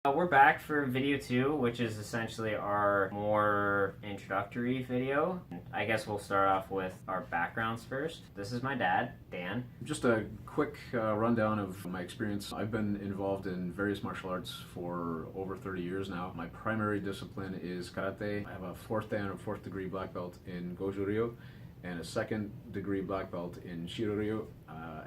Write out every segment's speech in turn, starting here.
We're back for video 2, which is essentially our more introductory video. I guess we'll start off with our backgrounds first. This is my dad, Dan. Just a quick rundown of my experience. I've been involved in various martial arts for over 30 years now. My primary discipline is karate. I have a 4th dan or 4th degree black belt in Goju Ryu and a 2nd degree black belt in Shiro Ryu,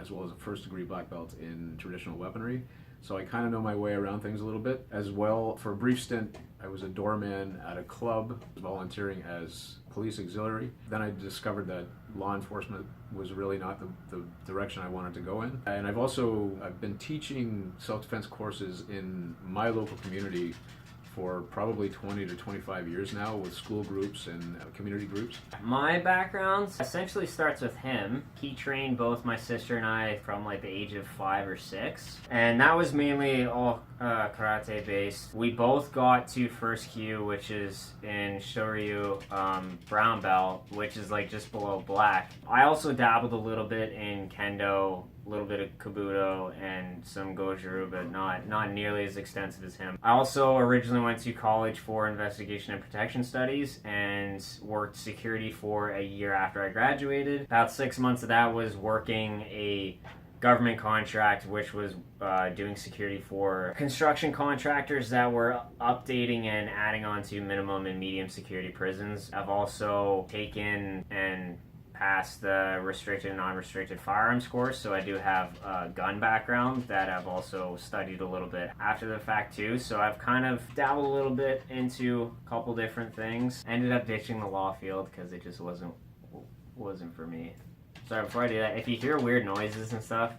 as well as a 1st degree black belt in traditional weaponry. So I kind of know my way around things a little bit. As well, for a brief stint, I was a doorman at a club, volunteering as police auxiliary. Then I discovered that law enforcement was really not the direction I wanted to go in. And I've been teaching self-defense courses in my local community for probably 20 to 25 years now with school groups and community groups. My background essentially starts with him. He trained both my sister and I from like the age of 5 or 6, and that was mainly all karate based. We both got to first kyu, which is in Shoryu, brown belt, which is like just below black. I also dabbled a little bit in kendo, a little bit of Kabuto and some Goju, but not nearly as extensive as him. I also originally went to college for investigation and protection studies and worked security for a year after I graduated. About 6 months of that was working a government contract, which was doing security for construction contractors that were updating and adding on to minimum and medium security prisons. I've also taken and passed the restricted and non-restricted firearms course, so I do have a gun background that I've also studied a little bit after the fact too. So I've kind of dabbled a little bit into a couple different things. Ended up ditching the law field because it just wasn't for me. Sorry, before I do that, if you hear weird noises and stuff,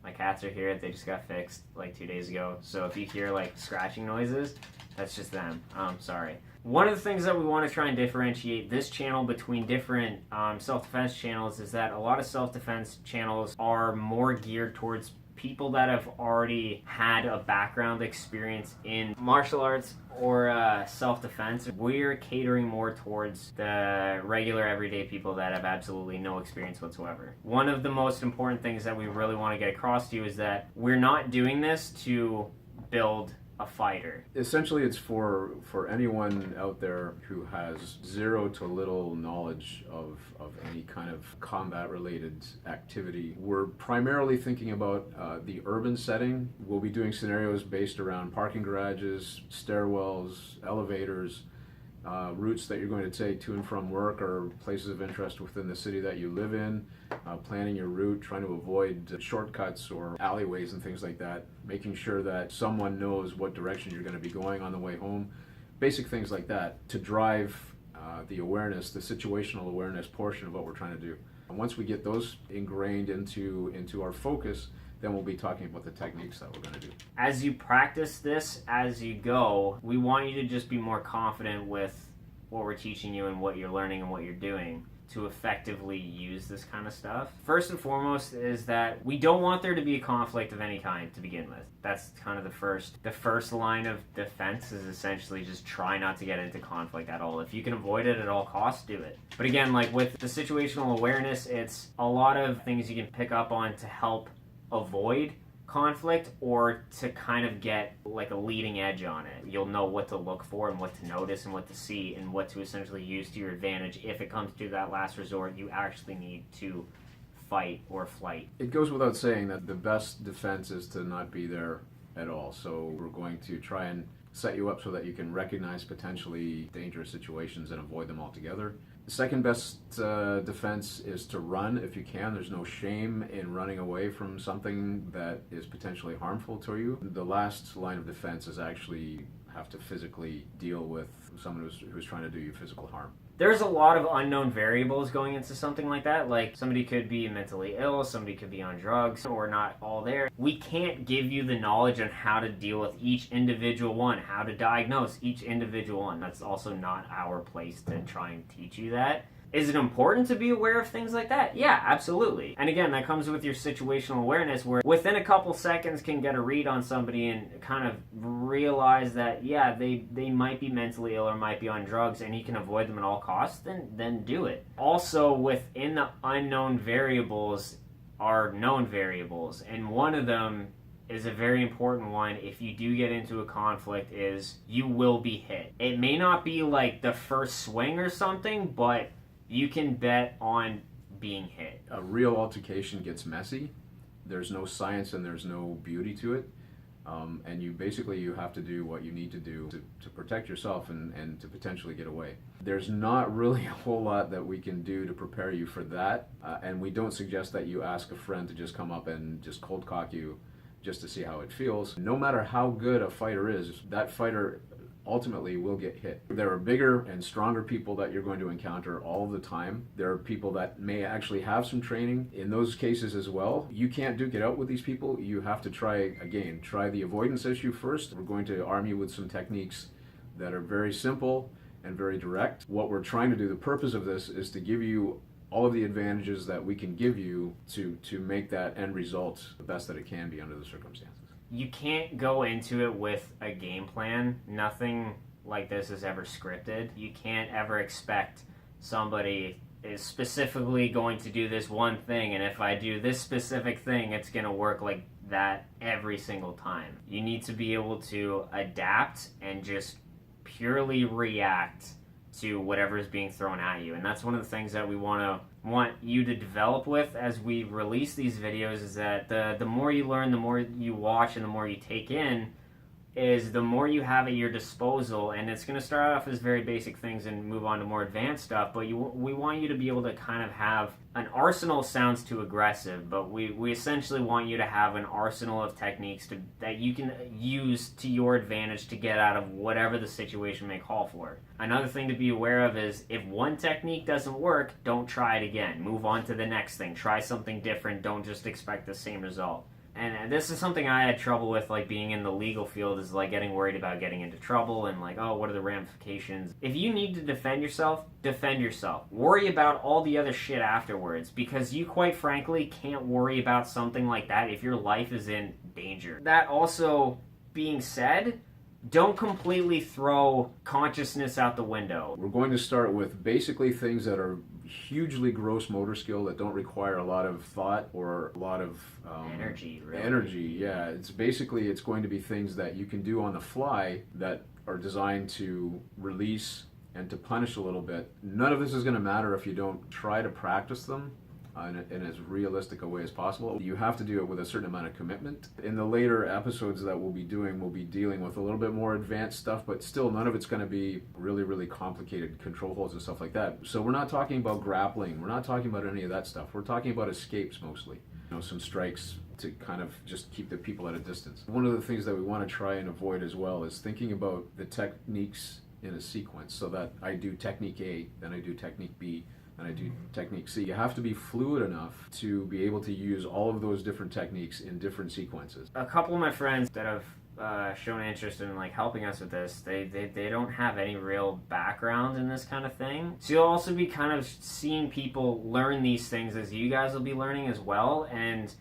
my cats are here. They just got fixed like 2 days ago, so if you hear like scratching noises, that's just them. Sorry. One of the things that we want to try and differentiate this channel between different self-defense channels is that a lot of self-defense channels are more geared towards people that have already had a background experience in martial arts or self-defense. We're catering more towards the regular everyday people that have absolutely no experience whatsoever. One of the most important things that we really want to get across to you is that we're not doing this to build a fighter. Essentially, it's for anyone out there who has zero to little knowledge of any kind of combat-related activity. We're primarily thinking about the urban setting. We'll be doing scenarios based around parking garages, stairwells, elevators, routes that you're going to take to and from work or places of interest within the city that you live in, planning your route, trying to avoid shortcuts or alleyways and things like that, making sure that someone knows what direction you're going to be going on the way home, basic things like that to drive the awareness, the situational awareness portion of what we're trying to do. And once we get those ingrained into our focus, then we'll be talking about the techniques that we're going to do. As you practice this as you go, we want you to just be more confident with what we're teaching you and what you're learning and what you're doing to effectively use this kind of stuff. First and foremost is that we don't want there to be a conflict of any kind to begin with. That's kind of the first line of defense is essentially just try not to get into conflict at all. If you can avoid it at all costs, do it. But again, like with the situational awareness, it's a lot of things you can pick up on to help avoid conflict or to kind of get like a leading edge on it. You'll know what to look for and what to notice and what to see and what to essentially use to your advantage if it comes to that last resort you actually need to fight or flight. It goes without saying that the best defense is to not be there at all. So we're going to try and set you up so that you can recognize potentially dangerous situations and avoid them altogether. The second best defense is to run if you can. There's no shame in running away from something that is potentially harmful to you. The last line of defense is actually have to physically deal with someone who's trying to do you physical harm. There's a lot of unknown variables going into something like that. Like somebody could be mentally ill, somebody could be on drugs, or not all there. We can't give you the knowledge on how to deal with each individual one, how to diagnose each individual one. That's also not our place to try and teach you that. Is it important to be aware of things like that? Yeah, absolutely. And again, that comes with your situational awareness where within a couple seconds can get a read on somebody and kind of realize that, yeah, they might be mentally ill or might be on drugs and you can avoid them at all costs, then do it. Also, within the unknown variables are known variables, and one of them is a very important one if you do get into a conflict is you will be hit. It may not be like the first swing or something, but you can bet on being hit. A real altercation gets messy. There's no science and there's no beauty to it. And you have to do what you need to do to protect yourself and to potentially get away. There's not really a whole lot that we can do to prepare you for that, and we don't suggest that you ask a friend to just come up and just cold cock you just to see how it feels. No matter how good a fighter is, that fighter ultimately will get hit. There are bigger and stronger people that you're going to encounter all the time. There are people that may actually have some training in those cases as well. You can't duke it out with these people. You have to try the avoidance issue first. We're going to arm you with some techniques that are very simple and very direct. What we're trying to do, the purpose of this is to give you all of the advantages that we can give you to make that end result the best that it can be under the circumstances. You can't go into it with a game plan. Nothing like this is ever scripted. You can't ever expect somebody is specifically going to do this one thing, and if I do this specific thing, it's going to work like that every single time. You need to be able to adapt and just purely react to whatever is being thrown at you. And that's one of the things that we want you to develop with as we release these videos, is that the more you learn, the more you watch, and the more you take in, is the more you have at your disposal. And it's going to start off as very basic things and move on to more advanced stuff, but we want you to be able to kind of have an arsenal. Sounds too aggressive, but we essentially want you to have an arsenal of techniques that you can use to your advantage to get out of whatever the situation may call for. Another thing to be aware of is if one technique doesn't work, don't try it again. Move on to the next thing. Try something different. Don't just expect the same result. And this is something I had trouble with, like being in the legal field, is like getting worried about getting into trouble and like, oh, what are the ramifications? If you need to defend yourself, defend yourself. Worry about all the other shit afterwards, because you quite frankly can't worry about something like that if your life is in danger. That also being said, don't completely throw consciousness out the window. We're going to start with basically things that are hugely gross motor skill that don't require a lot of thought or a lot of energy, really. Yeah, it's going to be things that you can do on the fly that are designed to release and to punish a little bit. None of this is going to matter if you don't try to practice them in as realistic a way as possible. You have to do it with a certain amount of commitment. In the later episodes that we'll be dealing with a little bit more advanced stuff, but still none of it's going to be really, really complicated control holds and stuff like that. So we're not talking about grappling. We're not talking about any of that stuff. We're talking about escapes mostly. Some strikes to kind of just keep the people at a distance. One of the things that we want to try and avoid as well is thinking about the techniques in a sequence, so that I do technique A, then I do technique B, and I do technique C. You have to be fluid enough to be able to use all of those different techniques in different sequences. A couple of my friends that have shown interest in like helping us with this, they don't have any real background in this kind of thing. So you'll also be kind of seeing people learn these things as you guys will be learning as well. And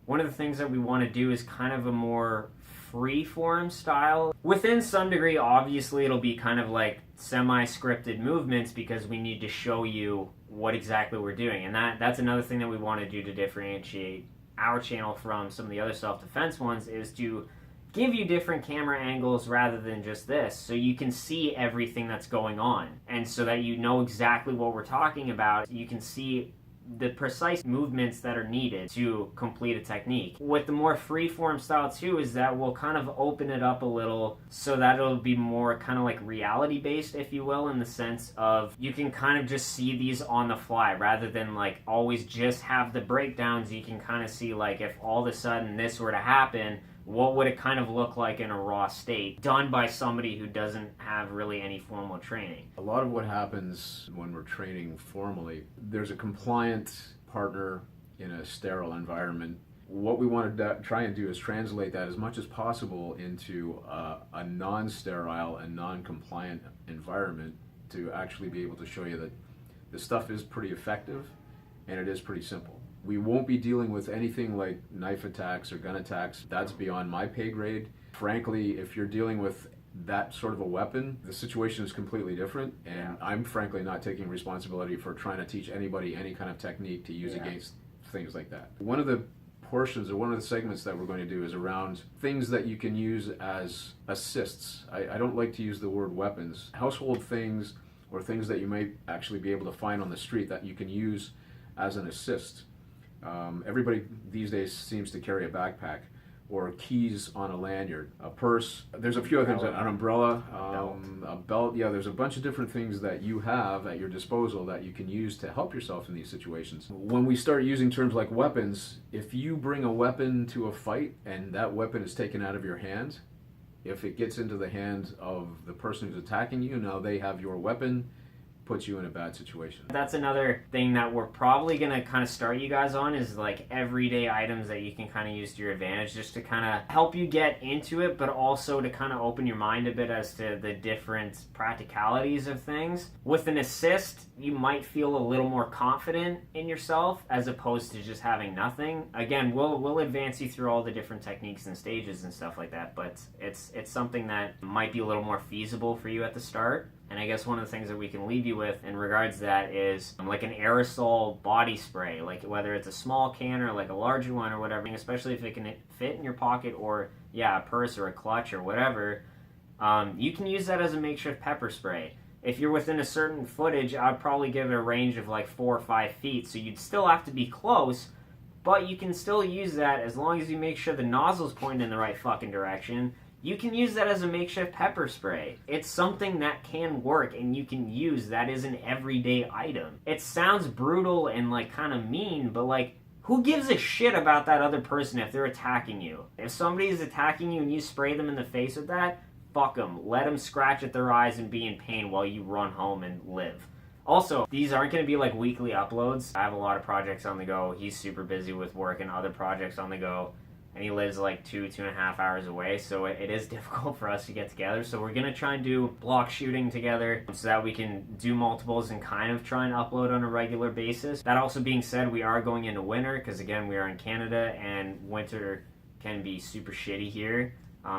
one of the things that we want to do is kind of a more free-form style. Within some degree, obviously, it'll be kind of like semi-scripted movements because we need to show you what exactly we're doing. And that's another thing that we want to do to differentiate our channel from some of the other self-defense ones, is to give you different camera angles rather than just this, so you can see everything that's going on. And so that you know exactly what we're talking about, you can see the precise movements that are needed to complete a technique. With the more free-form style too, is that we'll kind of open it up a little so that it'll be more kind of like reality-based, if you will, in the sense of you can kind of just see these on the fly rather than like always just have the breakdowns. You can kind of see like if all of a sudden this were to happen, what would it kind of look like in a raw state, done by somebody who doesn't have really any formal training. A lot of what happens when we're training formally, there's a compliant partner in a sterile environment. What we want to try and do is translate that as much as possible into a non-sterile and non-compliant environment to actually be able to show you that the stuff is pretty effective and it is pretty simple. We won't be dealing with anything like knife attacks or gun attacks. That's beyond my pay grade. Frankly, if you're dealing with that sort of a weapon, the situation is completely different, and I'm frankly not taking responsibility for trying to teach anybody any kind of technique to use against things like that. One of the portions, or one of the segments that we're going to do, is around things that you can use as assists. I don't like to use the word weapons. Household things, or things that you might actually be able to find on the street that you can use as an assist. Everybody these days seems to carry a backpack, or keys on a lanyard, a purse. There's a few other things, an umbrella, a belt. Yeah, there's a bunch of different things that you have at your disposal that you can use to help yourself in these situations. When we start using terms like weapons, if you bring a weapon to a fight and that weapon is taken out of your hand, if it gets into the hand of the person who's attacking you, now they have your weapon, puts you in a bad situation. That's another thing that we're probably going to kind of start you guys on, is like everyday items that you can kind of use to your advantage, just to kind of help you get into it, but also to kind of open your mind a bit as to the different practicalities of things. With an assist, you might feel a little more confident in yourself as opposed to just having nothing. Again, we'll advance you through all the different techniques and stages and stuff like that, but it's something that might be a little more feasible for you at the start. And I guess one of the things that we can leave you with in regards to that is like an aerosol body spray, like whether it's a small can or like a larger one or whatever, especially if it can fit in your pocket, or a purse or a clutch or whatever. You can use that as a makeshift pepper spray. If you're within a certain footage, I'd probably give it a range of like 4 or 5 feet, so you'd still have to be close, but you can still use that as long as you make sure the nozzle's pointing in the right fucking direction. You can use that as a makeshift pepper spray. It's something that can work and you can use. That is an everyday item. It sounds brutal and like kind of mean, but like, who gives a shit about that other person if they're attacking you? If somebody is attacking you and you spray them in the face with that, fuck them. Let them scratch at their eyes and be in pain while you run home and live. Also, these aren't going to be like weekly uploads. I have a lot of projects on the go. He's super busy with work and other projects on the go. And he lives like 2.5 hours away, so it is difficult for us to get together. So we're going to try and do block shooting together so that we can do multiples and kind of try and upload on a regular basis. That also being said, we are going into winter because, again, we are in Canada and winter can be super shitty here,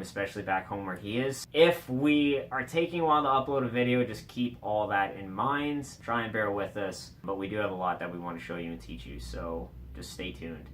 especially back home where he is. If we are taking a while to upload a video, just keep all that in mind. Try and bear with us, but we do have a lot that we want to show you and teach you, so just stay tuned.